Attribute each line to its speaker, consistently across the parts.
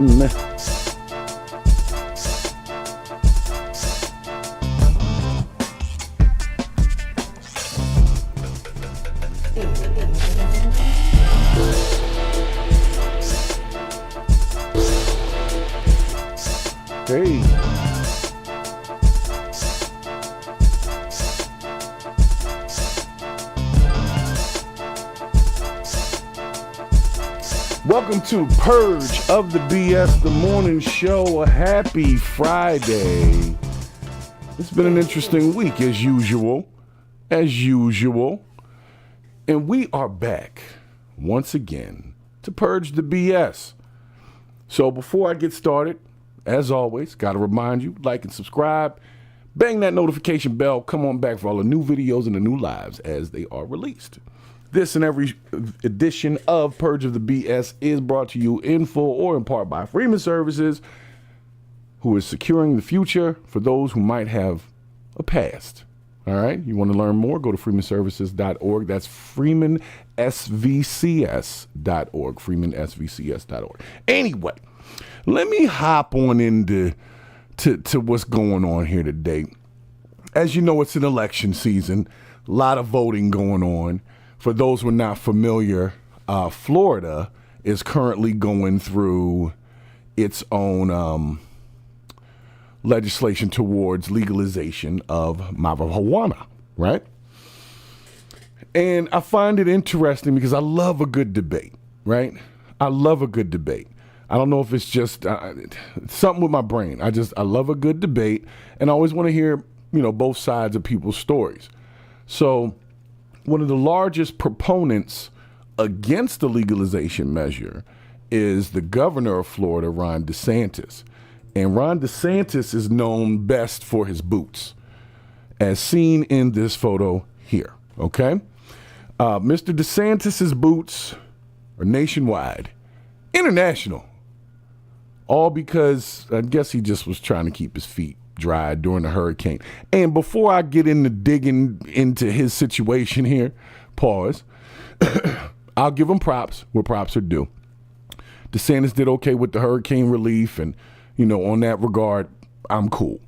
Speaker 1: Hey. Welcome to Purge of the BS, the morning show. A happy Friday. It's been an interesting week as usual. And we are back once again to Purge the BS. So before I get started, as always, got to remind you, like and subscribe. Bang that notification bell. Come on back for all the new videos and the new lives as they are released. This and every edition of Purge of the BS is brought to you in full or in part by Freeman Services, who is securing the future for those who might have a past. All right? You want to learn more? Go to freemanservices.org. That's freemansvcs.org. freemansvcs.org. Anyway, let me hop on into what's going on here today. As you know, it's an election season. A lot of voting going on. For those who are not familiar, Florida is currently going through its own legislation towards legalization of marijuana, right? And I find it interesting because I love a good debate, right? I love a good debate. I don't know if it's just something with my brain. I love a good debate, and I always want to hear, both sides of people's stories. So one of the largest proponents against the legalization measure is the governor of Florida, Ron DeSantis. And Ron DeSantis is known best for his boots, as seen in this photo here, okay? Mr. DeSantis's boots are nationwide, international. All because I guess he just was trying to keep his feet dry during the hurricane. And before I get into digging into his situation here, pause. I'll give him props where props are due. DeSantis did okay with the hurricane relief, and on that regard, I'm cool.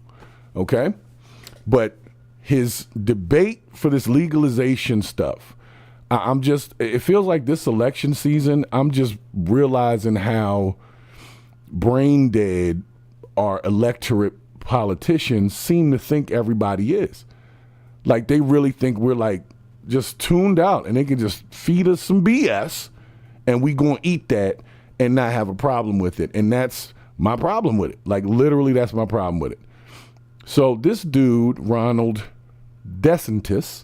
Speaker 1: Okay? But his debate for this legalization stuff, it feels like this election season, I'm just realizing how brain dead our electorate politicians seem to think everybody is. Like, they really think we're like just tuned out and they can just feed us some BS and we gonna eat that and not have a problem with it. And that's my problem with it. Like, literally, that's my problem with it. So this dude, Ronald DeSantis,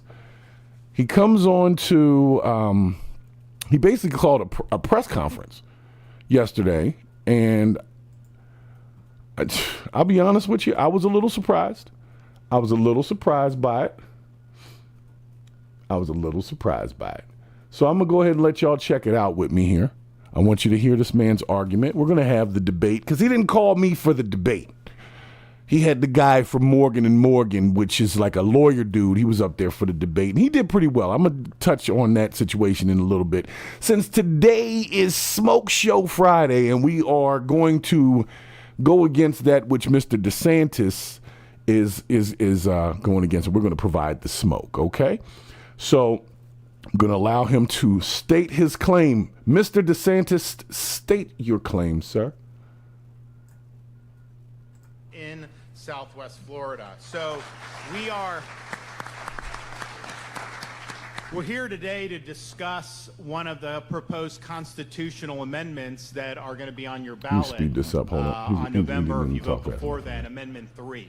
Speaker 1: he comes on to, he basically called a press conference yesterday. And I'll be honest with you, I was a little surprised. I was a little surprised by it. So I'm going to go ahead and let y'all check it out with me here. I want you to hear this man's argument. We're going to have the debate because he didn't call me for the debate. He had the guy from Morgan & Morgan, which is like a lawyer dude. He was up there for the debate, and he did pretty well. I'm going to touch on that situation in a little bit. Since today is Smoke Show Friday, and we are going to go against that which Mr. DeSantis is going against. We're going to provide the smoke, okay? So I'm going to allow him to state his claim. Mr. DeSantis, state your claim, sir.
Speaker 2: In Southwest Florida. So we're here today to discuss one of the proposed constitutional amendments that are going to be on your ballot.
Speaker 1: Speed this up. Hold
Speaker 2: on November, if you vote before then, Amendment 3.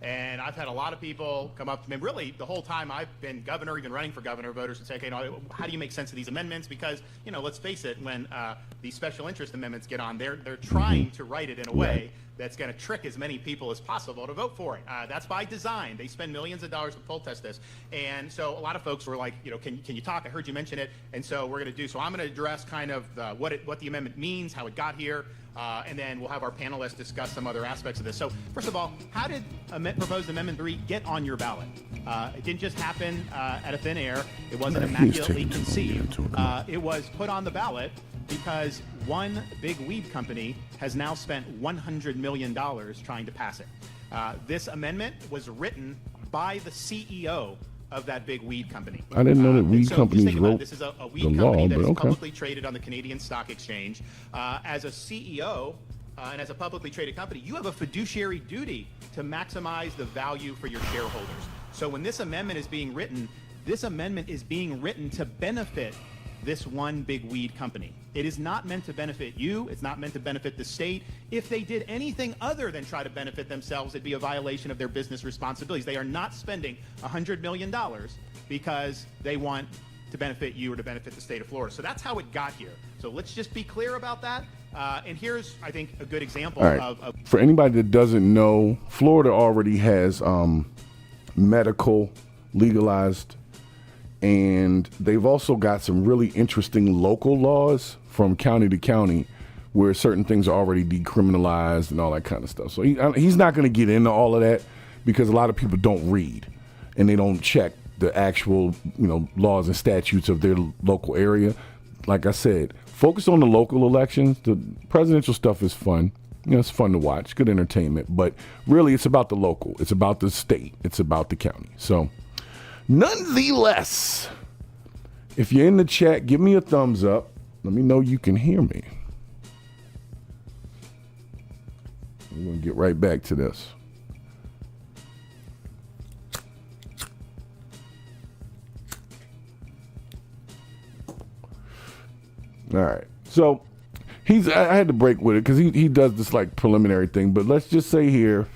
Speaker 2: And I've had a lot of people come up to me, really the whole time I've been governor, even running for governor, voters would say, okay, how do you make sense of these amendments? Because, let's face it, when these special interest amendments get on, they're trying to write it in a way that's going to trick as many people as possible to vote for it. That's by design. They spend millions of dollars to poll test this. And so a lot of folks were like, can you talk? I heard you mention it. And so we're going to do. So I'm going to address kind of what the amendment means, how it got here, and then we'll have our panelists discuss some other aspects of this. So first of all, how did proposed Amendment 3 get on your ballot? It didn't just happen out of thin air. It wasn't immaculately conceived. It was put on the ballot because one big weed company has now spent $100 million trying to pass it. This amendment was written by the CEO of that big weed company.
Speaker 1: I didn't know that weed companies wrote
Speaker 2: this is a weed
Speaker 1: the
Speaker 2: company
Speaker 1: law,
Speaker 2: that
Speaker 1: but
Speaker 2: is
Speaker 1: okay.
Speaker 2: publicly traded on the Canadian Stock Exchange. As a CEO and as a publicly traded company, you have a fiduciary duty to maximize the value for your shareholders. So when this amendment is being written, this amendment is being written to benefit this one big weed company. It is not meant to benefit you. It's not meant to benefit the state. If they did anything other than try to benefit themselves, it'd be a violation of their business responsibilities. They are not spending $100 million because they want to benefit you or to benefit the state of Florida. So that's how it got here. So let's just be clear about that. And here's, I think, a good example of...
Speaker 1: For anybody that doesn't know, Florida already has medical legalized, and they've also got some really interesting local laws from county to county where certain things are already decriminalized and all that kind of stuff. So he's not going to get into all of that because a lot of people don't read and they don't check the actual, laws and statutes of their local area. Like I said, focus on the local elections. The presidential stuff is fun. It's fun to watch, good entertainment, but really it's about the local. It's about the state. It's about the county. So nonetheless, if you're in the chat, give me a thumbs up. Let me know you can hear me. We're going to get right back to this. All right. So I had to break with it because he does this like preliminary thing, but let's just say here,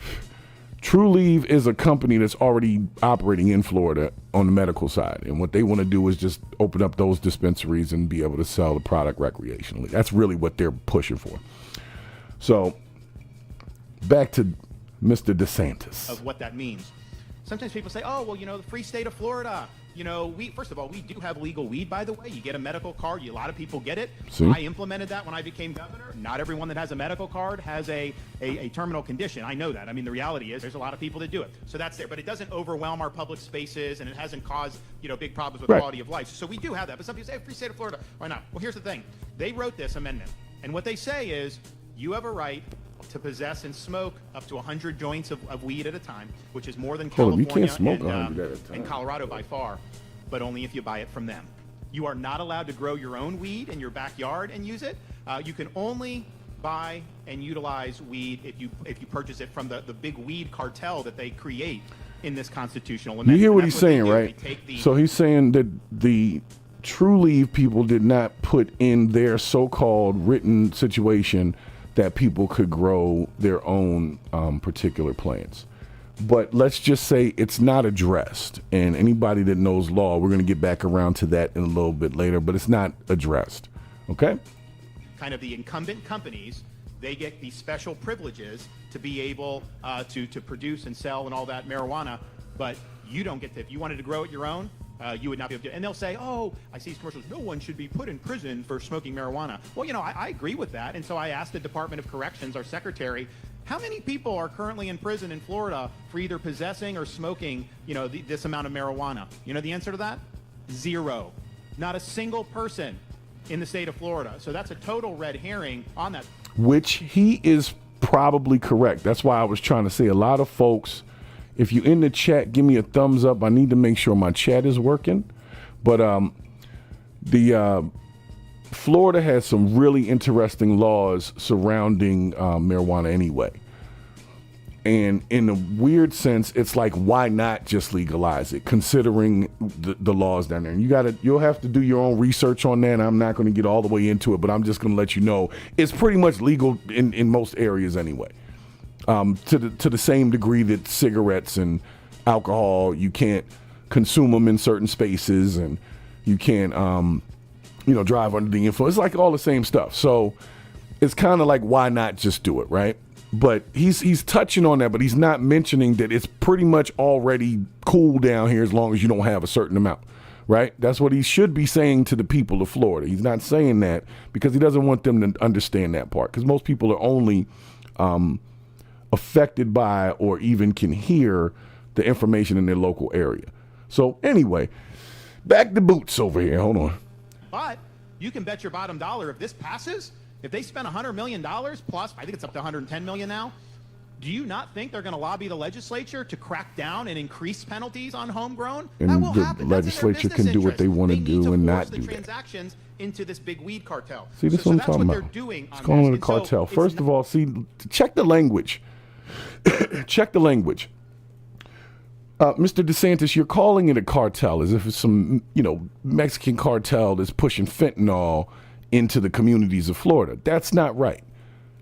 Speaker 1: TrueLeave is a company that's already operating in Florida on the medical side. And what they want to do is just open up those dispensaries and be able to sell the product recreationally. That's really what they're pushing for. So back to Mr. DeSantis.
Speaker 2: Of what that means. Sometimes people say, oh, well, the free state of Florida, first of all, we do have legal weed, by the way. You get a medical card. A lot of people get it.
Speaker 1: See?
Speaker 2: I implemented that when I became governor. Not everyone that has a medical card has a terminal condition. I know that. I mean, the reality is there's a lot of people that do it. So that's there. But it doesn't overwhelm our public spaces, and it hasn't caused, big problems with quality of life. So we do have that. But some people say, free state of Florida. Why not? Well, here's the thing. They wrote this amendment. And what they say is you have a right to possess and smoke up to 100 joints of weed at a time, which is more than California and Colorado by far, but only if you buy it from them. You are not allowed to grow your own weed in your backyard and use it. You can only buy and utilize weed if you purchase it from the big weed cartel that they create in this constitutional amendment.
Speaker 1: You hear what he's saying, right? So he's saying that the TrueLeave people did not put in their so-called written situation that people could grow their own particular plants. But let's just say it's not addressed. And anybody that knows law, we're going to get back around to that in a little bit later, but it's not addressed. Okay?
Speaker 2: Kind of the incumbent companies, they get these special privileges to be able to produce and sell and all that marijuana, but you don't get to. If you wanted to grow it your own, you would not be able to. And they'll say, oh, I see these commercials, no one should be put in prison for smoking marijuana. Well, I agree with that. And so I asked the Department of Corrections, our secretary, how many people are currently in prison in Florida for either possessing or smoking, this amount of marijuana? You know the answer to that? 0. Not a single person in the state of Florida. So that's a total red herring on that.
Speaker 1: Which he is probably correct. That's why I was trying to say a lot of folks, if you're in the chat, give me a thumbs up. I need to make sure my chat is working. But Florida has some really interesting laws surrounding marijuana anyway. And in a weird sense, it's like, why not just legalize it, considering the laws down there? And you'll have to do your own research on that. I'm not going to get all the way into it, but I'm just going to let you know it's pretty much legal in most areas anyway. To the same degree that cigarettes and alcohol, you can't consume them in certain spaces, and you can't, drive under the influence. It's like all the same stuff. So it's kind of like, why not just do it, right? But he's touching on that, but he's not mentioning that it's pretty much already cool down here as long as you don't have a certain amount, right? That's what he should be saying to the people of Florida. He's not saying that because he doesn't want them to understand that part, because most people are only affected by or even can hear the information in their local area. So anyway, back to Boots over here. Hold on.
Speaker 2: But you can bet your bottom dollar if this passes, If they spend $100 million plus, I think it's up to $110 million now, do you not think they're going to lobby the legislature to crack down and increase penalties on homegrown?
Speaker 1: And
Speaker 2: that will
Speaker 1: the
Speaker 2: happen.
Speaker 1: legislature can do what they want to do and not do that.
Speaker 2: Transactions into this big weed cartel.
Speaker 1: See, this is what I'm talking about. It's going on a cartel. First of all, see, check the language. Check the language. Mr. DeSantis, you're calling it a cartel as if it's some, Mexican cartel that's pushing fentanyl into the communities of Florida. That's not right.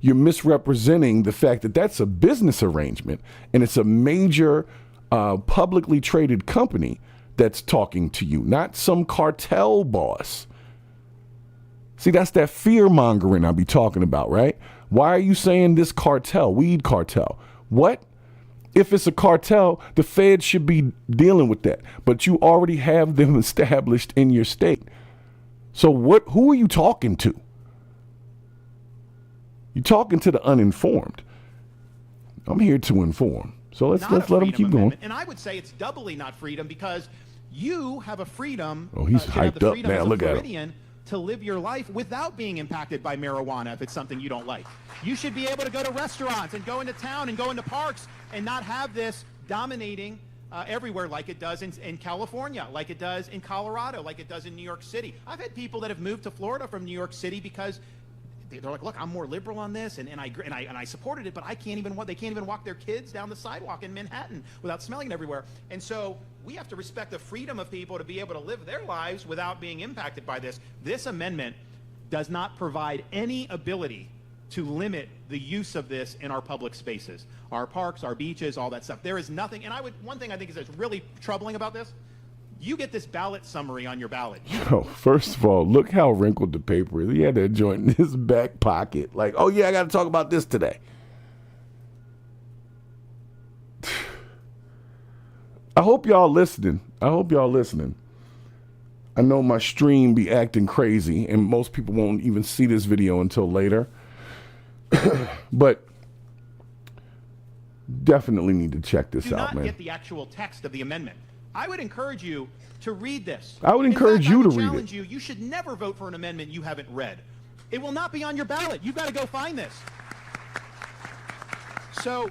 Speaker 1: You're misrepresenting the fact that that's a business arrangement, and it's a major publicly traded company that's talking to you, not some cartel boss. See, that's that fear-mongering I be talking about, right? Why are you saying this cartel, weed cartel? What? If it's a cartel, the Fed should be dealing with that. But you already have them established in your state. So who are you talking to? You're talking to the uninformed. I'm here to inform. So let's let them keep going.
Speaker 2: And I would say it's doubly not freedom because you have a freedom.
Speaker 1: Oh, he's hyped up now. Look at him.
Speaker 2: To live your life without being impacted by marijuana if it's something you don't like. You should be able to go to restaurants and go into town and go into parks and not have this dominating everywhere like it does in California, like it does in Colorado, like it does in New York City. I've had people that have moved to Florida from New York City because they're like, look, I'm more liberal on this, and I supported it, but they can't even walk their kids down the sidewalk in Manhattan without smelling it everywhere. And so we have to respect the freedom of people to be able to live their lives without being impacted by this. This amendment does not provide any ability to limit the use of this in our public spaces, our parks, our beaches, all that stuff. There is nothing, and one thing I think is that's really troubling about this. You get this ballot summary on your ballot.
Speaker 1: First of all, look how wrinkled the paper is. He had that joint in his back pocket. Like, oh yeah, I got to talk about this today. I hope y'all listening. I know my stream be acting crazy, and most people won't even see this video until later. But definitely need to check this out, man.
Speaker 2: Do not get the actual text of the amendment. I would encourage you to read this.
Speaker 1: I would encourage you to read it.
Speaker 2: You should never vote for an amendment you haven't read. It will not be on your ballot. You've got to go find this. So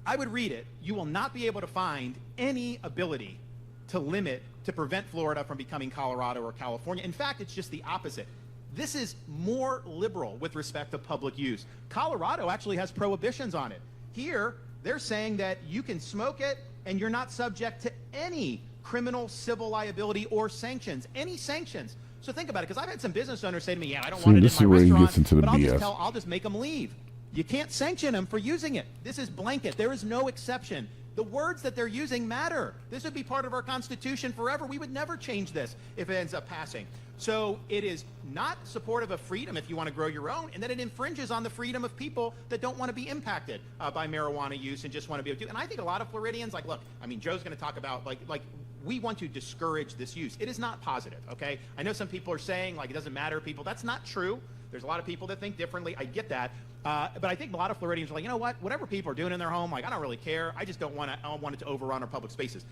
Speaker 2: I would read it. You will not be able to find any ability to prevent Florida from becoming Colorado or California. In fact, it's just the opposite. This is more liberal with respect to public use. Colorado actually has prohibitions on it. Here, they're saying that you can smoke it and you're not subject to any criminal, civil liability or sanctions, any sanctions. So think about it, because I've had some business owners say to me, yeah, I don't want it in my restaurant, but I'll just make them leave. You can't sanction them for using it. This is blanket. There is no exception. The words that they're using matter. This would be part of our Constitution forever. We would never change this if it ends up passing. So it is not supportive of freedom if you want to grow your own, and then it infringes on the freedom of people that don't want to be impacted by marijuana use and just want to be able to. And I think a lot of Floridians, like, look, I mean, Joe's going to talk about, like we want to discourage this use. It is not positive, okay? I know some people are saying, like, it doesn't matter to people. That's not true. There's a lot of people that think differently. I get that. But I think a lot of Floridians are like, you know what? Whatever people are doing in their home, like, I don't really care. I just don't want it to overrun our public spaces.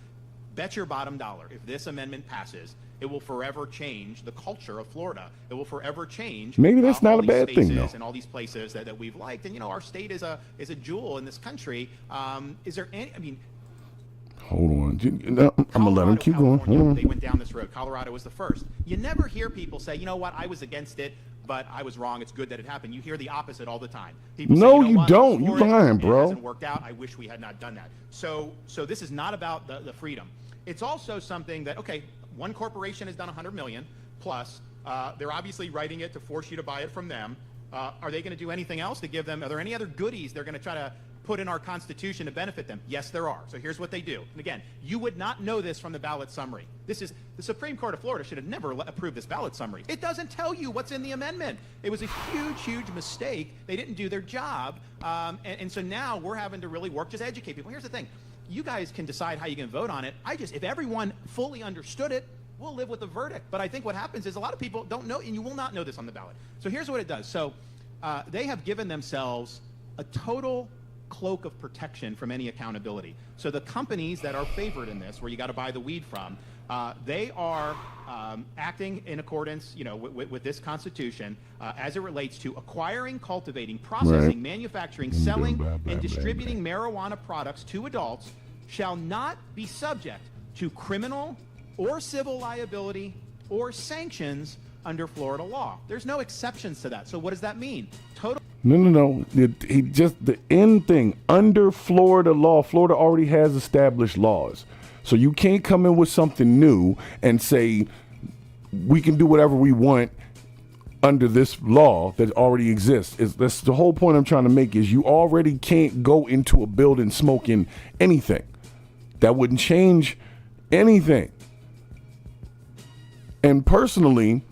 Speaker 2: Bet your bottom dollar, if this amendment passes, it will forever change the culture of Florida. It will forever change.
Speaker 1: Maybe that's not a bad thing, though.
Speaker 2: And all these places that we've liked. And, our state is a jewel in this country. Is there any,
Speaker 1: hold on. I'm going to let him keep going. Hold on.
Speaker 2: They went down this road. Colorado was the first. You never hear people say, you know what, I was against it, but I was wrong. It's good that it happened. You hear the opposite all the time. People say,
Speaker 1: you don't. You're lying, bro.
Speaker 2: It hasn't worked out. I wish we had not done that. So this is not about the freedom. It's also something that, okay, one corporation has done $100 million plus. They're obviously writing it to force you to buy it from them. Are they going to do anything else to give them? Are there any other goodies they're going to try to put in our Constitution to benefit them? Yes, there are. So here's what they do. And again, you would not know this from the ballot summary. The Supreme Court of Florida should have never approved this ballot summary. It doesn't tell you what's in the amendment. It was a huge, huge mistake. They didn't do their job. And so now we're having to really work, just educate people. Here's the thing. You guys can decide how you can vote on it. If everyone fully understood it, we'll live with the verdict. But I think what happens is a lot of people don't know, and you will not know this on the ballot. So here's what it does. So they have given themselves a total cloak of protection from any accountability. So the companies that are favored in this, where you got to buy the weed from, they are acting in accordance, with this Constitution as it relates to acquiring, cultivating, processing, manufacturing, selling, and distributing marijuana products to adults shall not be subject to criminal or civil liability or sanctions under Florida law. There's no exceptions to that. So what does that mean?
Speaker 1: No. He just, the end thing, under Florida law, Florida already has established laws. So you can't come in with something new and say we can do whatever we want under this law that already exists. That's the whole point I'm trying to make, is you already can't go into a building smoking anything. That wouldn't change anything. And personally,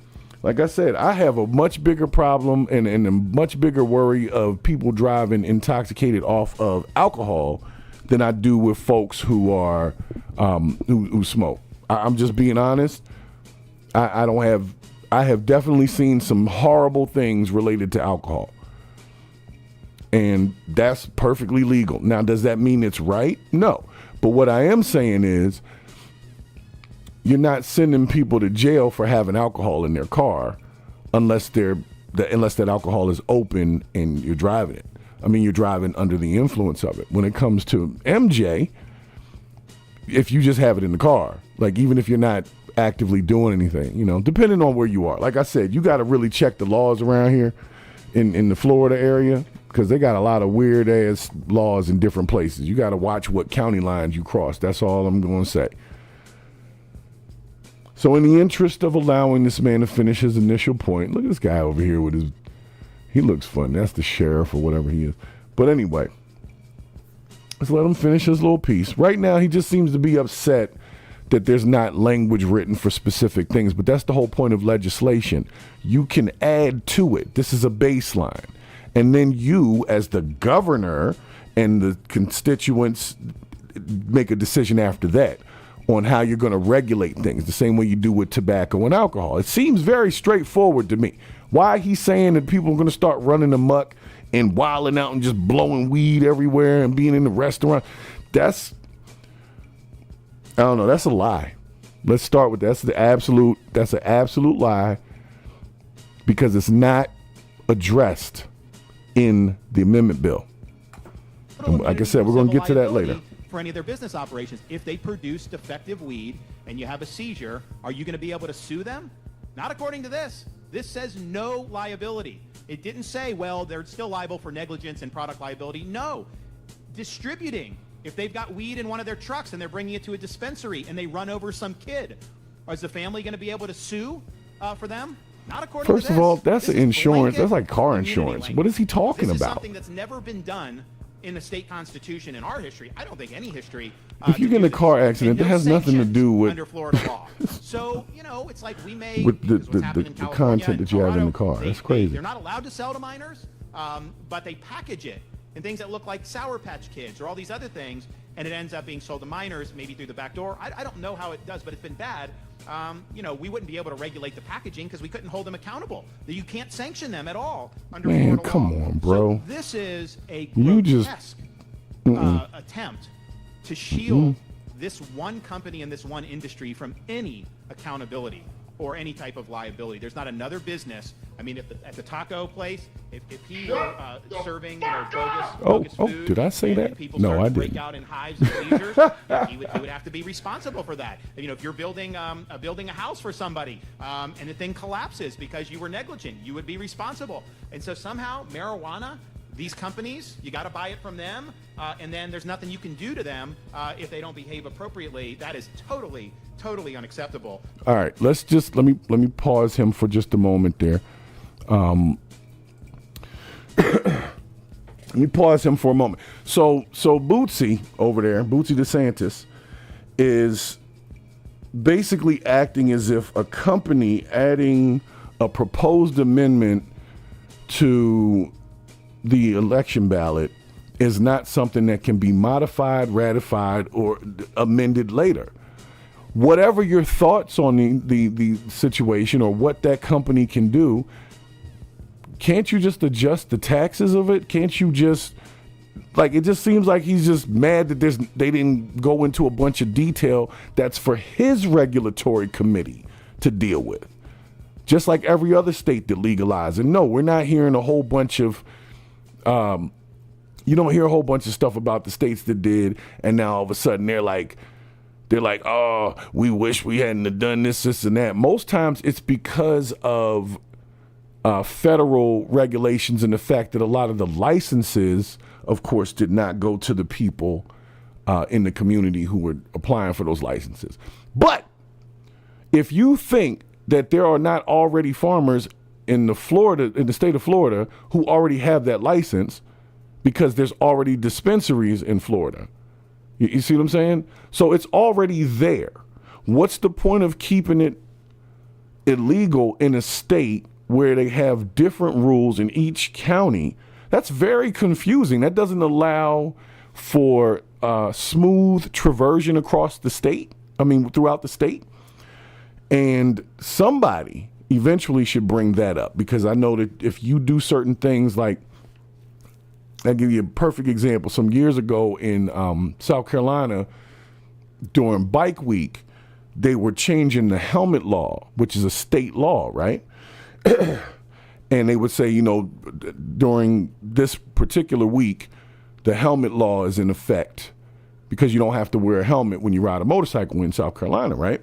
Speaker 1: like I said, I have a much bigger problem and a much bigger worry of people driving intoxicated off of alcohol than I do with folks who are who smoke. I'm just being honest. I have definitely seen some horrible things related to alcohol, and that's perfectly legal. Now, does that mean it's right? No. But what I am saying is, you're not sending people to jail for having alcohol in their car unless that alcohol is open and you're driving it. I mean, you're driving under the influence of it. When it comes to MJ, if you just have it in the car, like even if you're not actively doing anything, depending on where you are. Like I said, you got to really check the laws around here in the Florida area, because they got a lot of weird ass laws in different places. You got to watch what county lines you cross. That's all I'm going to say. So in the interest of allowing this man to finish his initial point, look at this guy over here he looks fun. That's the sheriff or whatever he is. But anyway, let's let him finish his little piece. Right now, he just seems to be upset that there's not language written for specific things, but that's the whole point of legislation. You can add to it. This is a baseline. And then you, as the governor and the constituents, make a decision after that on how you're going to regulate things, the same way you do with tobacco and alcohol. It seems very straightforward to me. Why he's saying that people are going to start running amok and wilding out and just blowing weed everywhere and being in the restaurant, I don't know, that's a lie. Let's start with that's an absolute lie, because it's not addressed in the amendment bill. And like I said, we're going to get to that later.
Speaker 2: For any of their business operations, if they produce defective weed and you have a seizure, are you going to be able to sue them? Not according to this. This says no liability. It didn't say, well, they're still liable for negligence and product liability. No. Distributing. If they've got weed in one of their trucks and they're bringing it to a dispensary and they run over some kid, is the family going to be able to sue for them? Not according to this.
Speaker 1: First of all, that's insurance. That's like car insurance. What is he talking about?
Speaker 2: This is something that's never been done in the state constitution in our history. I don't think any history.
Speaker 1: If you get in a car accident, that has nothing to do with
Speaker 2: under Florida law. So it's like we may
Speaker 1: with the content that you have in the car. That's crazy.
Speaker 2: They're not allowed to sell to minors, but they package it in things that look like Sour Patch Kids or all these other things, and it ends up being sold to minors, maybe through the back door. I don't know how it does, but it's been bad. We wouldn't be able to regulate the packaging because we couldn't hold them accountable. You can't sanction them at all under Florida law.
Speaker 1: Come on, bro.
Speaker 2: So this is a grotesque attempt to shield this one company and this one industry from any accountability or any type of liability. There's not another business. I mean, at the taco place, if he were serving bogus food,
Speaker 1: did I say that? No, I didn't.
Speaker 2: Break out in hives and seizures, he would have to be responsible for that. If you're building a house for somebody and the thing collapses because you were negligent, you would be responsible. And so somehow marijuana, these companies, you got to buy it from them, and then there's nothing you can do to them if they don't behave appropriately. That is totally unacceptable.
Speaker 1: All right, let me pause him for just a moment there. Let me pause him for a moment. So Bootsy over there, Bootsy DeSantis, is basically acting as if a company adding a proposed amendment to the election ballot is not something that can be modified, ratified, or amended later. Whatever your thoughts on the situation or what that company can do, can't you just adjust the taxes of it? Can't you just Like, it just seems like he's just mad that they didn't go into a bunch of detail that's for his regulatory committee to deal with. Just like every other state that legalized. And no, we're not hearing a whole bunch of, you don't hear a whole bunch of stuff about the states that did, and now all of a sudden they're like, oh, we wish we hadn't have done this, this, and that. Most times it's because of federal regulations and the fact that a lot of the licenses, of course, did not go to the people in the community who were applying for those licenses. But if you think that there are not already farmers in the state of Florida who already have that license, because there's already dispensaries in Florida. You see what I'm saying? So it's already there. What's the point of keeping it illegal in a state where they have different rules in each county? That's very confusing. That doesn't allow for smooth traversion across the state. Throughout the state. And somebody eventually should bring that up, because I know that if you do certain things, like, I'll give you a perfect example. Some years ago in South Carolina, during Bike Week, they were changing the helmet law, which is a state law, right? And they would say, during this particular week, the helmet law is in effect because you don't have to wear a helmet when you ride a motorcycle in South Carolina, right?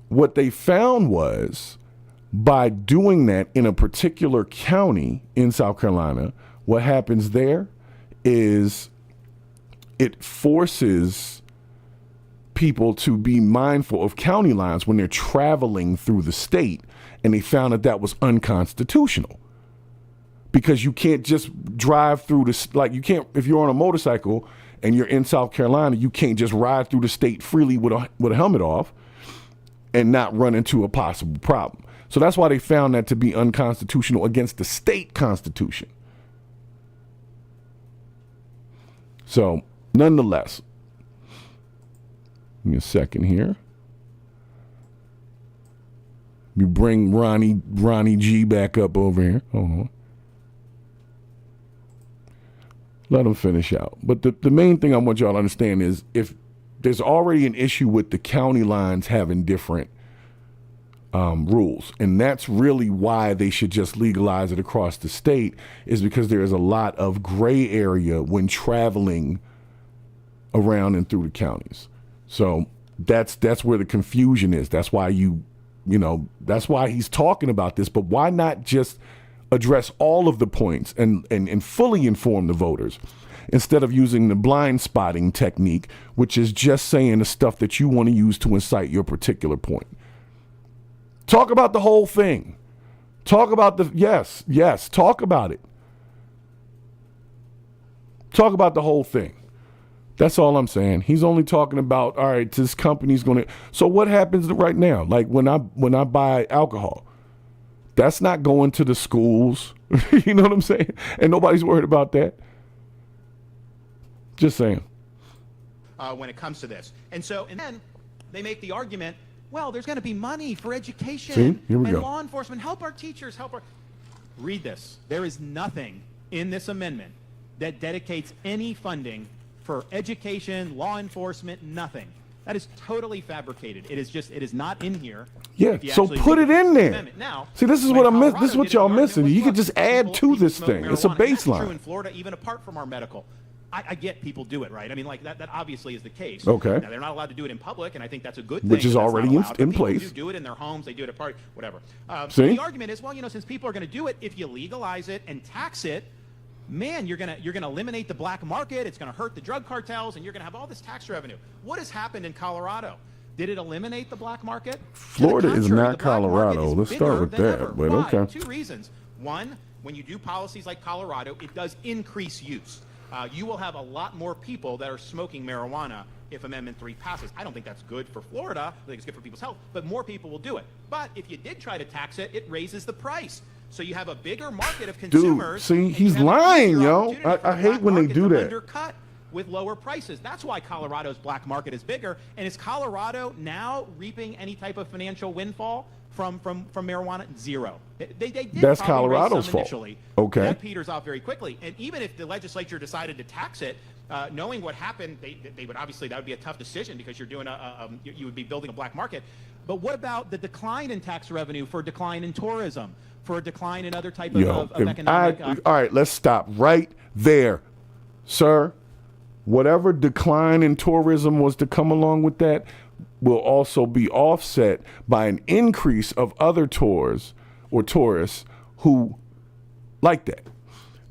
Speaker 1: What they found was, by doing that in a particular county in South Carolina, what happens there is it forces people to be mindful of county lines when they're traveling through the state. And they found that was unconstitutional, because you can't just drive through you can't, if you're on a motorcycle and you're in South Carolina, you can't just ride through the state freely with a helmet off and not run into a possible problem. So that's why they found that to be unconstitutional against the state constitution. So, nonetheless, give me a second here. You bring Ronnie G back up over here. Hold on. Let him finish out. But the main thing I want y'all to understand is, if there's already an issue with the county lines having different rules, and that's really why they should just legalize it across the state, is because there is a lot of gray area when traveling around and through the counties. So that's where the confusion is. That's why that's why he's talking about this. But why not just address all of the points and fully inform the voters, instead of using the blind spotting technique, which is just saying the stuff that you want to use to incite your particular point. Talk about the whole thing. Talk about talk about it. Talk about the whole thing. That's all I'm saying. He's only talking about, all right, this company's going to. So what happens right now? Like, when I buy alcohol, that's not going to the schools. You know what I'm saying? And nobody's worried about that. Just saying.
Speaker 2: When it comes to this. And then they make the argument, well, there's going to be money for education.
Speaker 1: Here we
Speaker 2: and
Speaker 1: go.
Speaker 2: Law enforcement. Help our teachers. Read this. There is nothing in this amendment that dedicates any funding for education, law enforcement, nothing. That is totally fabricated. It is not in here.
Speaker 1: Yeah, so put it in there. Now, see, this is what I'm missing. This is what y'all missing. You could just add to this thing. It's a baseline.
Speaker 2: That's true in Florida, even apart from our medical. I get people do it, right? I mean, like, that obviously is the case.
Speaker 1: Okay.
Speaker 2: Now, they're not allowed to do it in public, and I think that's a good thing.
Speaker 1: Which is already in place.
Speaker 2: People do it in their homes. They do it at parties, whatever.
Speaker 1: See?
Speaker 2: The argument is, well, since people are going to do it, if you legalize it and tax it, man, you're gonna eliminate the black market. It's gonna hurt the drug cartels, and you're gonna have all this tax revenue. What has happened in Colorado? Did it eliminate the black market?
Speaker 1: Florida is not Colorado. Let's start with that. But okay.
Speaker 2: 2 reasons. One, when you do policies like Colorado, it does increase use. You will have a lot more people that are smoking marijuana if Amendment 3 passes. I don't think that's good for Florida. I think it's good for people's health, but more people will do it. But if you did try to tax it, it raises the price. So you have a bigger market of consumers.
Speaker 1: Dude, see, he's lying, yo. I hate when they do that.
Speaker 2: Undercut with lower prices. That's why Colorado's black market is bigger. And is Colorado now reaping any type of financial windfall from marijuana? Zero. They did
Speaker 1: That's
Speaker 2: probably raise
Speaker 1: Colorado's
Speaker 2: some
Speaker 1: fault.
Speaker 2: initially.
Speaker 1: Okay.
Speaker 2: That peters out very quickly. And even if the legislature decided to tax it, knowing what happened, they would obviously, that would be a tough decision because you're doing you would be building a black market. But what about the decline in tax revenue for a decline in tourism, for a decline in other type of economic?
Speaker 1: All right, let's stop right there, sir. Whatever decline in tourism was to come along with that will also be offset by an increase of other tours or tourists who like that.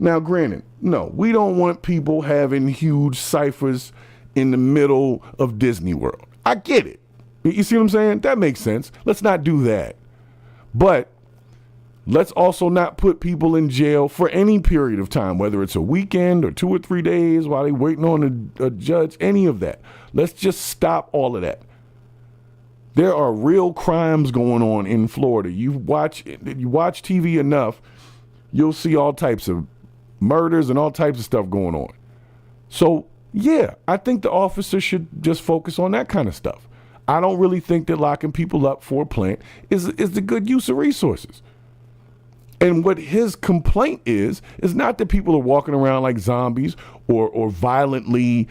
Speaker 1: Now, granted, no, we don't want people having huge ciphers in the middle of Disney World. I get it. You see what I'm saying? That makes sense. Let's not do that. But let's also not put people in jail for any period of time, whether it's a weekend or 2 or 3 days while they're waiting on a judge, any of that. Let's just stop all of that. There are real crimes going on in Florida. You watch TV enough, you'll see all types of murders and all types of stuff going on. So, yeah, I think the officer should just focus on that kind of stuff. I don't really think that locking people up for a plant is the good use of resources. And what his complaint is not that people are walking around like zombies or violently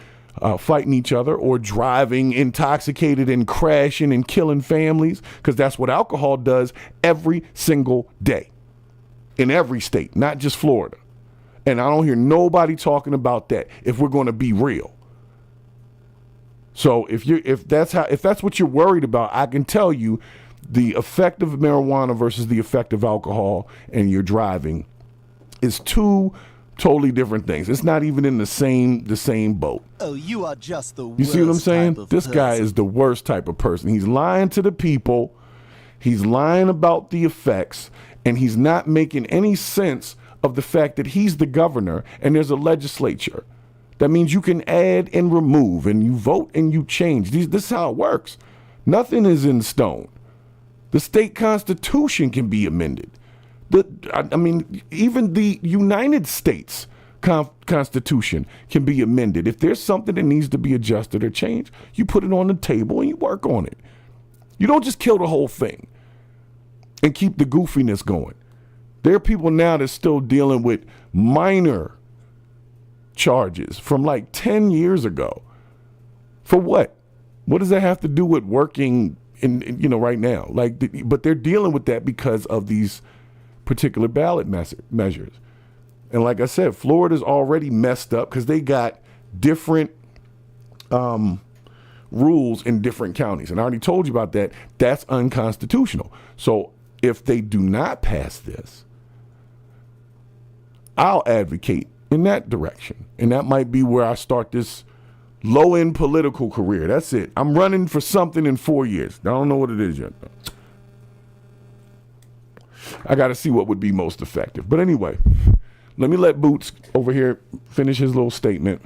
Speaker 1: fighting each other or driving intoxicated and crashing and killing families, because that's what alcohol does every single day in every state, not just Florida. And I don't hear nobody talking about that if we're going to be real. So if that's what you're worried about, I can tell you the effect of marijuana versus the effect of alcohol and your driving is two totally different things. It's not even in the same boat.
Speaker 3: Oh, you are just the worst.
Speaker 1: You see what I'm saying?
Speaker 3: Type of
Speaker 1: This guy
Speaker 3: person.
Speaker 1: is the worst type of person. He's lying to the people. He's lying about the effects, and he's not making any sense of the fact that he's the governor and there's a legislature. That means you can add and remove, and you vote and you change. This is how it works. Nothing is in stone. The state constitution can be amended. Even the United States Constitution can be amended. If there's something that needs to be adjusted or changed, you put it on the table and you work on it. You don't just kill the whole thing and keep the goofiness going. There are people now that's still dealing with minor charges from like 10 years ago. For what? What does that have to do with working in right now? But they're dealing with that because of these particular ballot measures. And like I said, Florida's already messed up because they got different rules in different counties. And I already told you about that. That's unconstitutional. So if they do not pass this, I'll advocate in that direction. And that might be where I start this low-end political career. That's it. I'm running for something in 4 years. I don't know what it is yet. I got to see what would be most effective. But anyway, let me let Boots over here finish his little statement.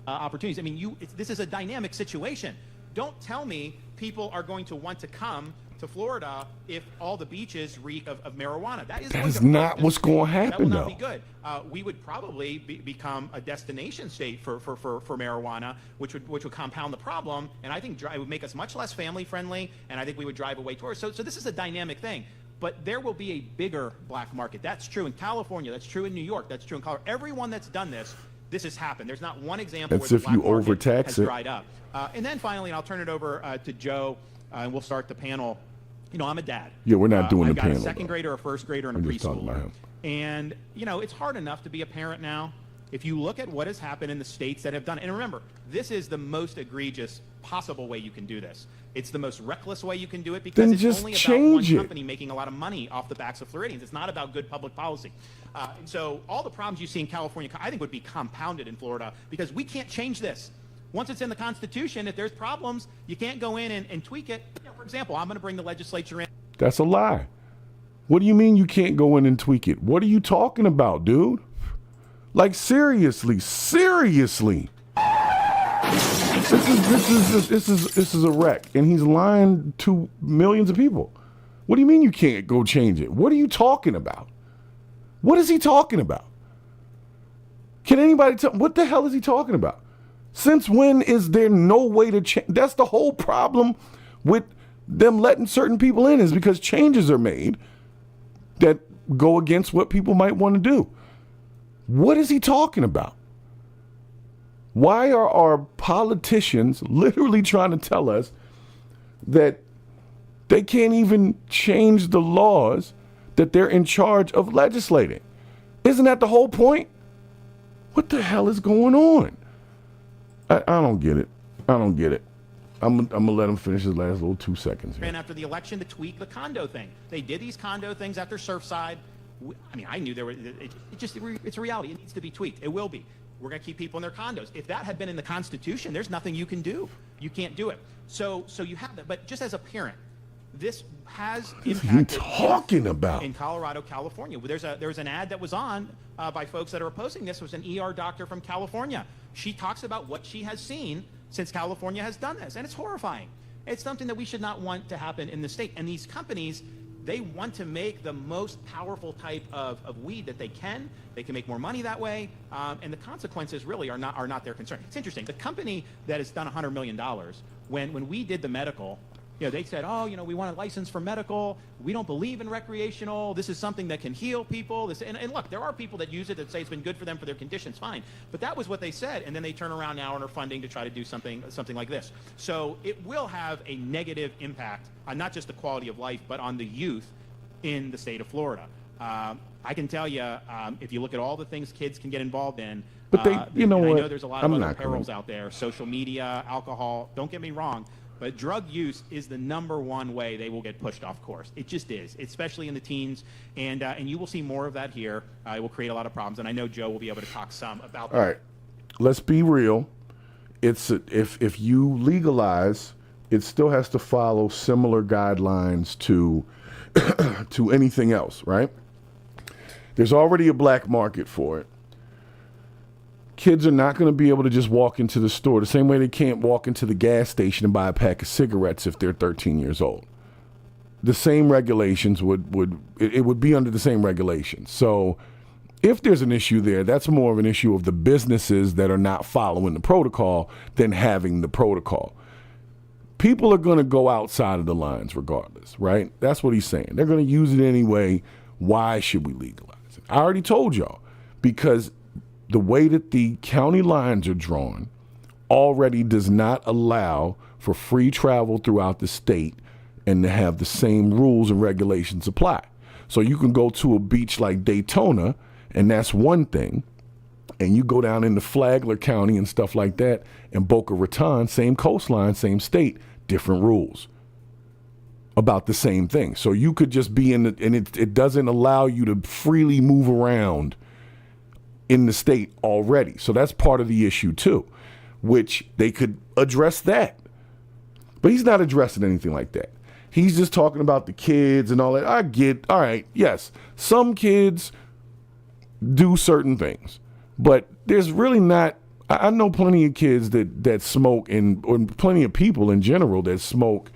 Speaker 2: Opportunities. I mean, this is a dynamic situation. Don't tell me people are going to want to come to Florida if all the beaches reek of marijuana. That is
Speaker 1: not what's going to happen,
Speaker 2: That will not
Speaker 1: though.
Speaker 2: be good. We would probably become a destination state for marijuana, which would compound the problem. And I think it would make us much less family friendly. And I think we would drive away tourists. So this is a dynamic thing. But there will be a bigger black market. That's true in California. That's true in New York. That's true in Colorado. Everyone that's done this has happened. There's not one example
Speaker 1: That's
Speaker 2: where
Speaker 1: if
Speaker 2: the black
Speaker 1: you
Speaker 2: market
Speaker 1: overtax
Speaker 2: has
Speaker 1: it.
Speaker 2: dried up. And then finally, and I'll turn it over to Joe, and we'll start the panel. I'm a dad.
Speaker 1: Yeah, we're not doing
Speaker 2: I've
Speaker 1: the
Speaker 2: got
Speaker 1: panel,
Speaker 2: a second
Speaker 1: though.
Speaker 2: grader, a first grader, and a
Speaker 1: We're just talking about
Speaker 2: preschooler.
Speaker 1: him.
Speaker 2: And, it's hard enough to be a parent now. If you look at what has happened in the states that have done it, and remember, this is the most egregious possible way you can do this. It's the most reckless way you can do it because
Speaker 1: Then
Speaker 2: it's
Speaker 1: just
Speaker 2: only about
Speaker 1: change
Speaker 2: one
Speaker 1: it.
Speaker 2: company making a lot of money off the backs of Floridians. It's not about good public policy. And so all the problems you see in California, I think would be compounded in Florida because we can't change this. Once it's in the Constitution, if there's problems, you can't go in and tweak it. For example, I'm going to bring the legislature in.
Speaker 1: That's a lie. What do you mean you can't go in and tweak it? What are you talking about, dude? Like, seriously. This is a wreck, and he's lying to millions of people. What do you mean you can't go change it? What are you talking about? What is he talking about? Can anybody tell? What the hell is he talking about? Since when is there no way to change? That's the whole problem with them letting certain people in is because changes are made that go against what people might want to do. What is he talking about? Why are our politicians literally trying to tell us that they can't even change the laws that they're in charge of legislating? Isn't that the whole point? What the hell is going on? I don't get it. I don't get it. I'm going to let him finish his last little 2 seconds here.
Speaker 2: And after the election to tweak the condo thing. They did these condo things after Surfside. I mean, I knew there were, it's a reality. It needs to be tweaked. It will be. We're going to keep people in their condos. If that had been in the Constitution, there's nothing you can do. You can't do it. So you have that. But just as a parent, this has impacted.
Speaker 1: What are you talking about?
Speaker 2: In Colorado, California. There was an ad that was on by folks that are opposing this. It was an ER doctor from California. She talks about what she has seen since California has done this, and it's horrifying. It's something that we should not want to happen in the state. And these companies, they want to make the most powerful type of weed that they can. They can make more money that way, and the consequences really are not their concern. It's interesting. The company that has done $100 million, when we did the medical, they said, oh, we want a license for medical. We don't believe in recreational. This is something that can heal people. And look, there are people that use it that say it's been good for them for their conditions, fine. But that was what they said, and then they turn around now and are funding to try to do something like this. So it will have a negative impact on not just the quality of life, but on the youth in the state of Florida. I can tell you, if you look at all the things kids can get involved in,
Speaker 1: but I know
Speaker 2: there's a lot of other perils out there, social media, alcohol, don't get me wrong. But drug use is the #1 way they will get pushed off course. It just is, especially in the teens. And you will see more of that here. It will create a lot of problems. And I know Joe will be able to talk some about that.
Speaker 1: All right. Let's be real. If you legalize, it still has to follow similar guidelines to to anything else, right? There's already a black market for it. Kids are not going to be able to just walk into the store the same way they can't walk into the gas station and buy a pack of cigarettes if they're 13 years old. The same regulations would be under the same regulations. So if there's an issue there, that's more of an issue of the businesses that are not following the protocol than having the protocol. People are going to go outside of the lines regardless, right? That's what he's saying. They're going to use it anyway. Why should we legalize it? I already told y'all, because the way that the county lines are drawn already does not allow for free travel throughout the state and to have the same rules and regulations apply. So you can go to a beach like Daytona, and that's one thing, and you go down into Flagler County and stuff like that, and Boca Raton, same coastline, same state, different rules about the same thing. So you could just be in and it doesn't allow you to freely move around in the state already. So that's part of the issue too, which they could address that. But he's not addressing anything like that. He's just talking about the kids and all that. I get, all right, yes, some kids do certain things, but there's really not, I know plenty of kids that smoke or plenty of people in general that smoke,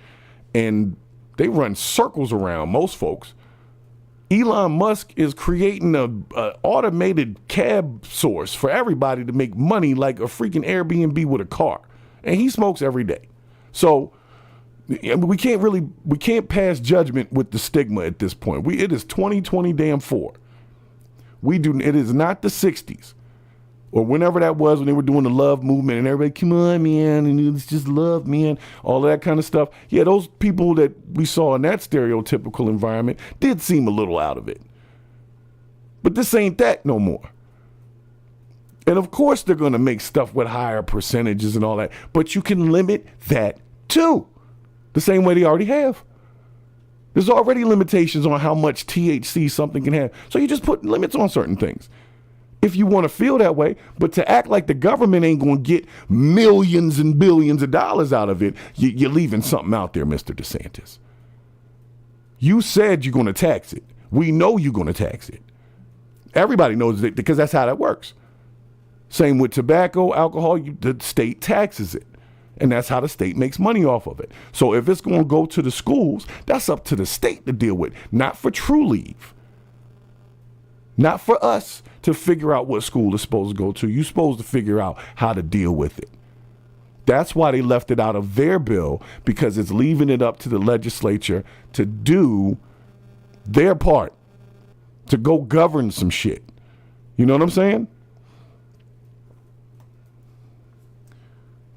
Speaker 1: and they run circles around most folks. Elon Musk is creating a automated cab source for everybody to make money like a freaking Airbnb with a car. And he smokes every day. So we can't pass judgment with the stigma at this point. It is 2024. It is not the 60s or whenever that was when they were doing the love movement and everybody, come on, man, and it's just love, man, all of that kind of stuff. Yeah, those people that we saw in that stereotypical environment did seem a little out of it. But this ain't that no more. And of course they're going to make stuff with higher percentages and all that, but you can limit that too, the same way they already have. There's already limitations on how much THC something can have. So you just put limits on certain things if you want to feel that way. But to act like the government ain't going to get millions and billions of dollars out of it, you're leaving something out there, Mr. DeSantis. You said you're going to tax it. We know you're going to tax it. Everybody knows it because that's how that works. Same with tobacco, alcohol, the state taxes it. And that's how the state makes money off of it. So if it's going to go to the schools, that's up to the state to deal with, not for True Leave. Not for us to figure out what school is supposed to go to. You're supposed to figure out how to deal with it. That's why they left it out of their bill, because it's leaving it up to the legislature to do their part, to go govern some shit. You know what I'm saying?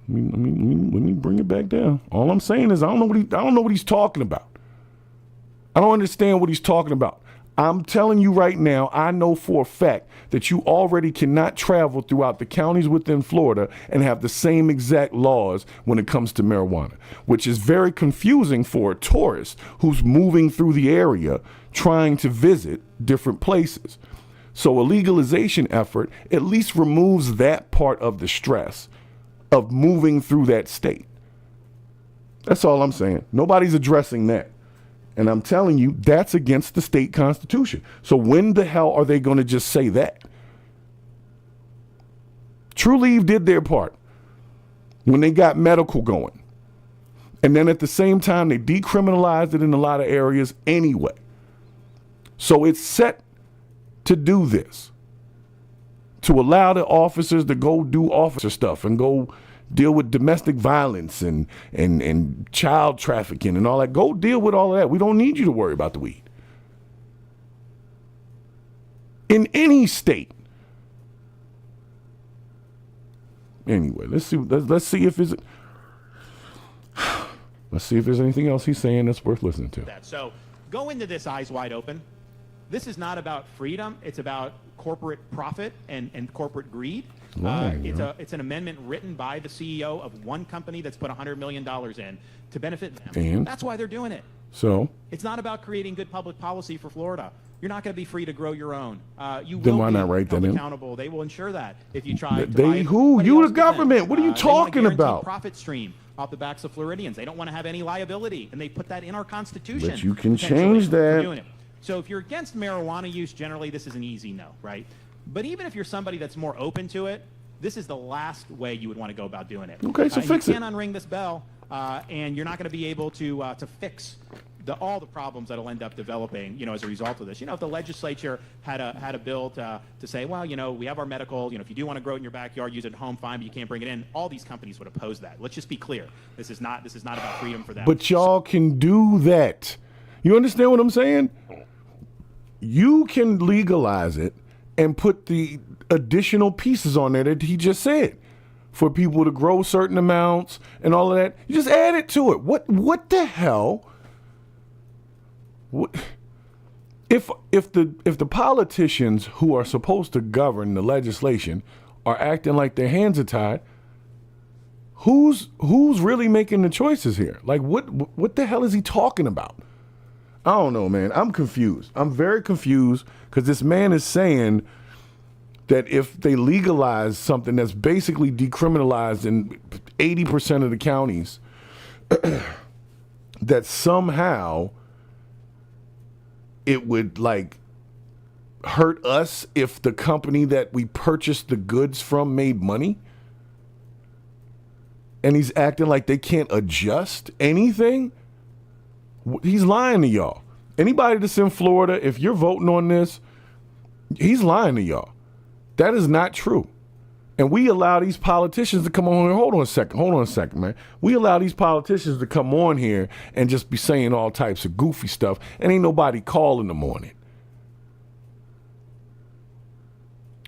Speaker 1: Let me bring it back down. All I'm saying is I don't know what he's talking about. I don't understand what he's talking about. I'm telling you right now, I know for a fact that you already cannot travel throughout the counties within Florida and have the same exact laws when it comes to marijuana, which is very confusing for a tourist who's moving through the area trying to visit different places. So a legalization effort at least removes that part of the stress of moving through that state. That's all I'm saying. Nobody's addressing that. And I'm telling you, that's against the state constitution. So when the hell are they going to just say that? True Leave did their part when they got medical going. And then at the same time, they decriminalized it in a lot of areas anyway. So it's set to do this, to allow the officers to go do officer stuff and go deal with domestic violence and child trafficking and all that. Go deal with all of that. We don't need you to worry about the weed. In any state. Anyway, let's see if there's anything else he's saying that's worth listening to.
Speaker 2: So go into this eyes wide open. This is not about freedom. It's about corporate profit and corporate greed. It's an amendment written by the CEO of one company that's put $100 million in to benefit them.
Speaker 1: And
Speaker 2: that's why they're doing it.
Speaker 1: So
Speaker 2: it's not about creating good public policy for Florida. You're not going to be free to grow your own. You
Speaker 1: then
Speaker 2: will
Speaker 1: why
Speaker 2: be
Speaker 1: not write that in?
Speaker 2: accountable. They will ensure that if you try.
Speaker 1: They who? You the government. What are you talking about?
Speaker 2: Profit stream off the backs of Floridians. They don't want to have any liability, and they put that in our Constitution.
Speaker 1: But you can change that.
Speaker 2: Doing it. So if you're against marijuana use, generally this is an easy no, right? But even if you're somebody that's more open to it, this is the last way you would want to go about doing it.
Speaker 1: Okay, so fix
Speaker 2: it.
Speaker 1: You
Speaker 2: can't unring this bell, and you're not going to be able to fix all the problems that'll end up developing, as a result of this. If the legislature had a bill to say, well, we have our medical, if you do want to grow it in your backyard, use it at home, fine, but you can't bring it in. All these companies would oppose that. Let's just be clear. This is not about freedom for them.
Speaker 1: But y'all can do that. You understand what I'm saying? You can legalize it and put the additional pieces on there that he just said for people to grow certain amounts and all of that. You just add it to it. What the hell? What, if the politicians who are supposed to govern the legislation are acting like their hands are tied, who's really making the choices here? Like what the hell is he talking about? I don't know, man. I'm confused. I'm very confused because this man is saying that if they legalize something that's basically decriminalized in 80% of the counties, that somehow it would hurt us if the company that we purchased the goods from made money. And he's acting like they can't adjust anything. He's lying to y'all. Anybody that's in Florida, if you're voting on this, he's lying to y'all. That is not true. And we allow these politicians to come on here. Hold on a second, man. We allow these politicians to come on here and just be saying all types of goofy stuff, and ain't nobody calling them on it.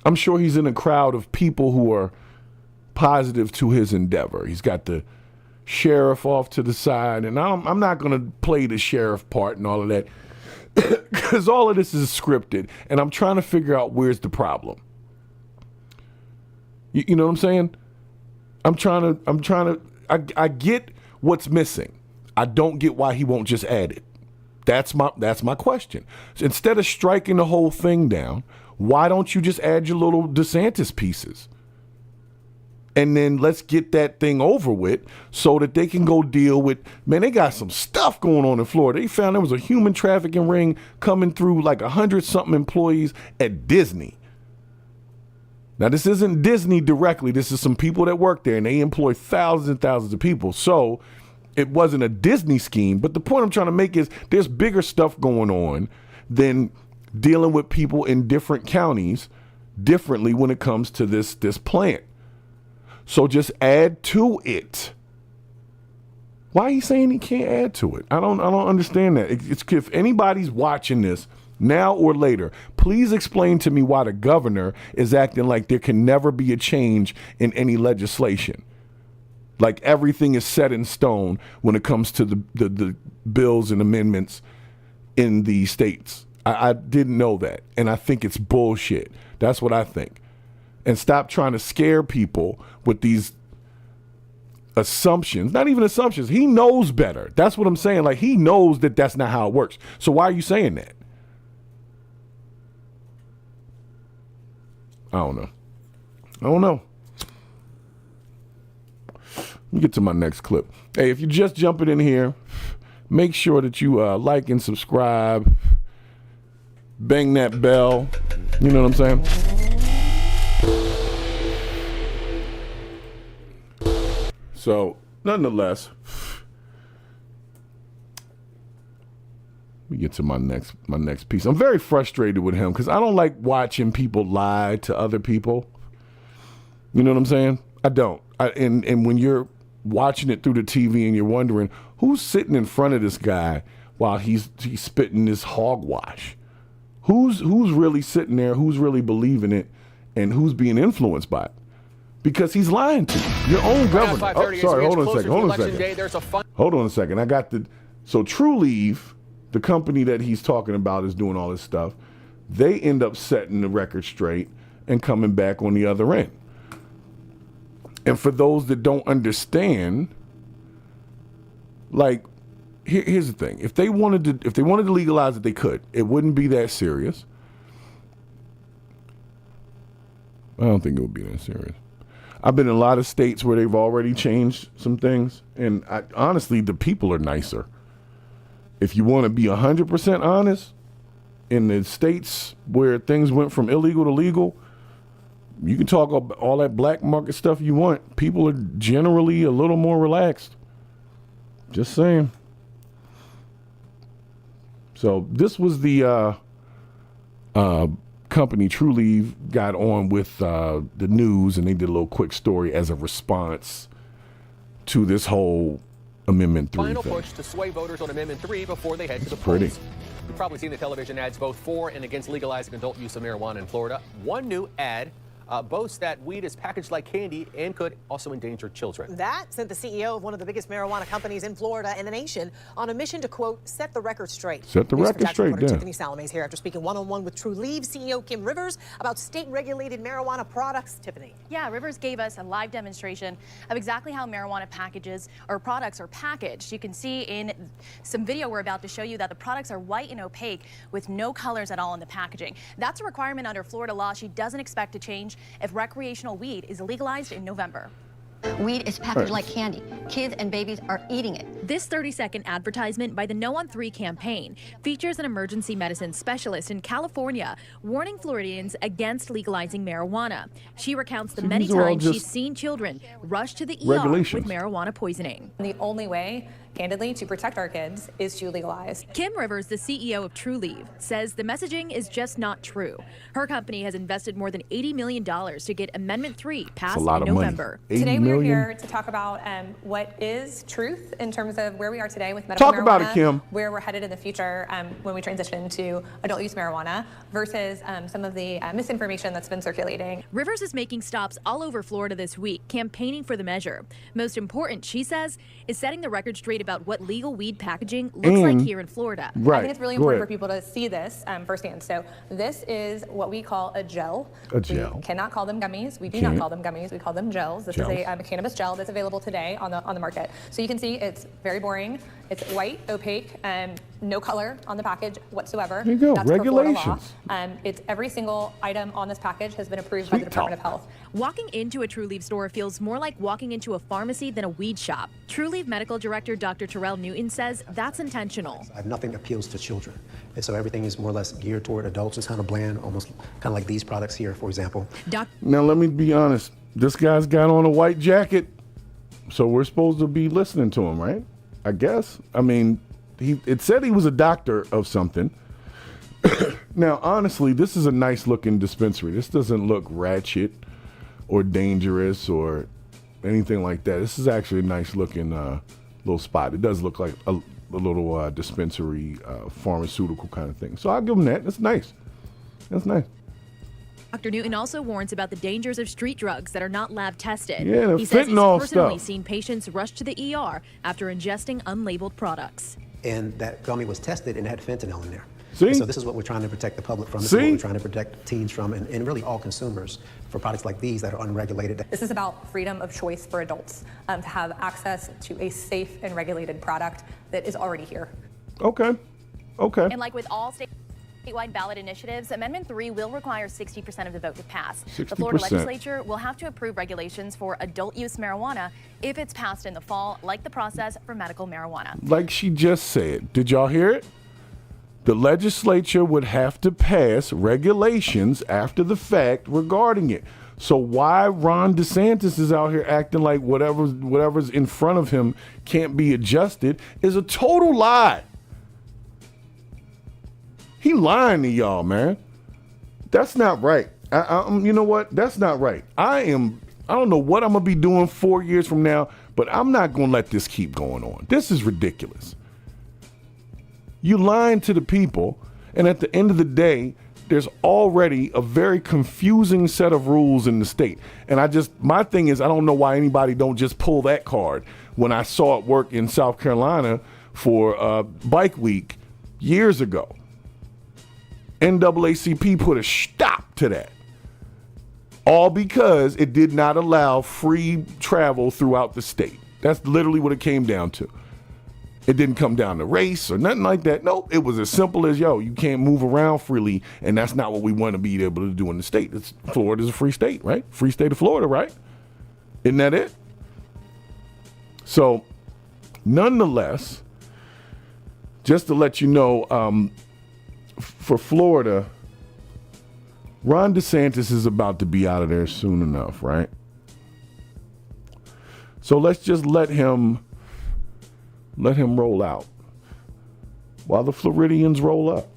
Speaker 1: I'm sure he's in a crowd of people who are positive to his endeavor. He's got the sheriff off to the side, and I'm not going to play the sheriff part and all of that because all of this is scripted, and I'm trying to figure out where's the problem. You know what I'm saying? I get what's missing. I don't get why he won't just add it. That's my question. So instead of striking the whole thing down, why don't you just add your little DeSantis pieces? And then let's get that thing over with so that they can go deal with, man, they got some stuff going on in Florida. They found there was a human trafficking ring coming through 100-something employees at Disney. Now, this isn't Disney directly. This is some people that work there, and they employ thousands and thousands of people. So it wasn't a Disney scheme. But the point I'm trying to make is there's bigger stuff going on than dealing with people in different counties differently when it comes to this plant. So just add to it. Why are you saying he can't add to it? I don't understand that. It's if anybody's watching this now or later, please explain to me why the governor is acting like there can never be a change in any legislation. Like everything is set in stone when it comes to the bills and amendments in the states. I didn't know that, and I think it's bullshit. That's what I think. And stop trying to scare people with these assumptions. Not even assumptions. He knows better. That's what I'm saying. Like, he knows that that's not how it works. So why are you saying that? I don't know. Let me get to my next clip. Hey, if you're just jumping in here, make sure that you like and subscribe. Bang that bell. You know what I'm saying? So, nonetheless, let me get to my next piece. I'm very frustrated with him because I don't like watching people lie to other people. You know what I'm saying? I don't. And when you're watching it through the TV and you're wondering who's sitting in front of this guy while he's spitting this hogwash. Who's really sitting there? Who's really believing it? And who's being influenced by it? Because he's lying to you. Your own governor. Oh, sorry. Hold on a second. I got so True Leave, the company that he's talking about is doing all this stuff. They end up setting the record straight and coming back on the other end. And for those that don't understand, like, here's the thing: if they wanted to legalize it, they could. It wouldn't be that serious. I don't think it would be that serious. I've been in a lot of states where they've already changed some things, and honestly, the people are nicer. If you want to be 100% honest, in the states where things went from illegal to legal, you can talk all that black market stuff you want. People are generally a little more relaxed. Just saying. So this was the company True Leave got on with the news, and they did a little quick story as a response to this whole Amendment 3
Speaker 3: Final
Speaker 1: thing.
Speaker 3: push to sway voters on Amendment 3 before they head to the polls. You've probably seen the television ads both for and against legalizing adult use of marijuana in Florida. One new ad boasts that weed is packaged like candy and could also endanger children.
Speaker 4: That sent the CEO of one of the biggest marijuana companies in Florida and the nation on a mission to, quote, set the record straight.
Speaker 1: Set the record straight, yeah.
Speaker 4: Tiffany Salame's here after speaking one-on-one with True Leave CEO Kim Rivers about state-regulated marijuana products. Tiffany.
Speaker 5: Yeah, Rivers gave us a live demonstration of exactly how marijuana packages or products are packaged. You can see in some video we're about to show you that the products are white and opaque with no colors at all in the packaging. That's a requirement under Florida law she doesn't expect to change if recreational weed is legalized in November.
Speaker 6: Weed is packaged like candy. Kids and babies are eating it.
Speaker 7: This 30-second advertisement by the No on 3 campaign features an emergency medicine specialist in California warning Floridians against legalizing marijuana. She recounts the many times she's seen children rush to the ER with marijuana poisoning.
Speaker 8: The only way, candidly, to protect our kids is to legalize.
Speaker 7: Kim Rivers, the CEO of True Leave, says the messaging is just not true. Her company has invested more than $80 million to get Amendment 3 passed in November.
Speaker 8: Today we're here to talk about what is truth in terms of where we are today with medical marijuana.
Speaker 1: Talk about it, Kim.
Speaker 8: Where we're headed in the future when we transition to adult use marijuana versus some of the misinformation that's been circulating.
Speaker 7: Rivers is making stops all over Florida this week, campaigning for the measure. Most important, she says, is setting the record straight about what legal weed packaging looks like here in Florida.
Speaker 8: Right. I think it's really important for people to see this firsthand. So this is what we call a gel.
Speaker 1: A gel.
Speaker 8: We cannot call them gummies. We do not call them gummies. We call them gels. This is a cannabis gel that's available today on the market. So you can see it's very boring. It's white, opaque, no color on the package whatsoever.
Speaker 1: There you go.
Speaker 8: That's
Speaker 1: Regulations.
Speaker 8: It's every single item on this package has been approved by the Department of Health.
Speaker 7: Walking into a True Leave store feels more like walking into a pharmacy than a weed shop. True Leave Medical Director Dr. Terrell Newton says that's intentional.
Speaker 9: Nothing appeals to children, and so everything is more or less geared toward adults. It's kind of bland, almost kind of like these products here, for example.
Speaker 1: Now let me be honest. This guy's got on a white jacket, so we're supposed to be listening to him, right? I guess. I mean, it said he was a doctor of something. Now, honestly, this is a nice looking dispensary. This doesn't look ratchet or dangerous or anything like that. This is actually a nice looking little spot. It does look like a little dispensary, pharmaceutical kind of thing. So I'll give them that. That's nice. That's nice.
Speaker 7: Dr. Newton also warns about the dangers of street drugs that are not lab tested.
Speaker 1: Yeah, the
Speaker 7: he says he's
Speaker 1: fentanyl
Speaker 7: personally
Speaker 1: stuff.
Speaker 7: seen patients rush to the ER after ingesting unlabeled products.
Speaker 9: And that gummy was tested and had fentanyl in there.
Speaker 1: See?
Speaker 9: And so this is what we're trying to protect the public from. This is what we're trying to protect teens from, and really all consumers for products like these that are unregulated.
Speaker 8: This is about freedom of choice for adults to have access to a safe and regulated product that is already here.
Speaker 1: Okay. Okay.
Speaker 5: And like with all statewide ballot initiatives, Amendment 3 will require 60% of the vote to pass.
Speaker 1: 60%.
Speaker 5: The Florida legislature will have to approve regulations for adult use marijuana if it's passed in the fall, like the process for medical marijuana.
Speaker 1: Like she just said, did y'all hear it? The legislature would have to pass regulations after the fact regarding it. So why Ron DeSantis is out here acting like whatever's in front of him can't be adjusted is a total lie. He lying to y'all, man. That's not right. You know what? That's not right. I don't know what I'm gonna be doing 4 years from now, but I'm not gonna let this keep going on. This is ridiculous. You lying to the people, and at the end of the day, there's already a very confusing set of rules in the state. And my thing is, I don't know why anybody don't just pull that card. When I saw it work in South Carolina for Bike Week years ago, NAACP put a stop to that. All because it did not allow free travel throughout the state. That's literally what it came down to. It didn't come down to race or nothing like that. No, it was as simple as, you can't move around freely, and that's not what we want to be able to do in the state. Florida's a free state, right? Free state of Florida, right? Isn't that it? So, nonetheless, just to let you know, for Florida, Ron DeSantis is about to be out of there soon enough, right? So let's just let him roll out while the Floridians roll up.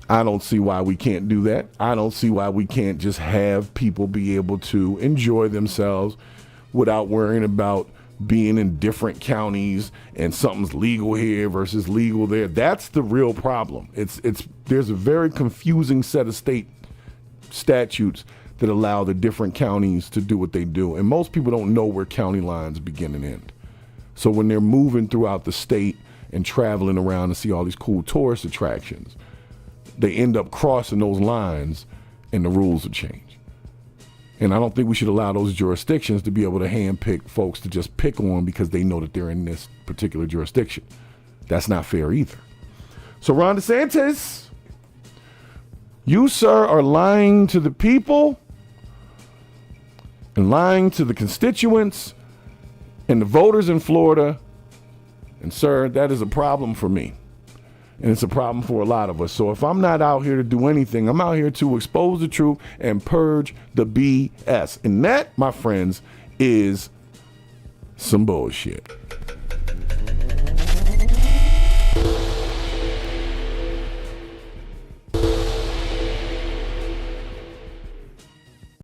Speaker 1: I don't see why we can't do that. I don't see why we can't just have people be able to enjoy themselves without worrying about being in different counties and something's legal here versus legal there. That's the real problem. There's a very confusing set of state statutes that allow the different counties to do what they do. And most people don't know where county lines begin and end. So when they're moving throughout the state and traveling around to see all these cool tourist attractions, they end up crossing those lines and the rules will change. And I don't think we should allow those jurisdictions to be able to handpick folks to just pick on because they know that they're in this particular jurisdiction. That's not fair either. So Ron DeSantis, you, sir, are lying to the people and lying to the constituents and the voters in Florida. And sir, that is a problem for me. And it's a problem for a lot of us. So if I'm not out here to do anything, I'm out here to expose the truth and purge the BS. And that, my friends, is some bullshit.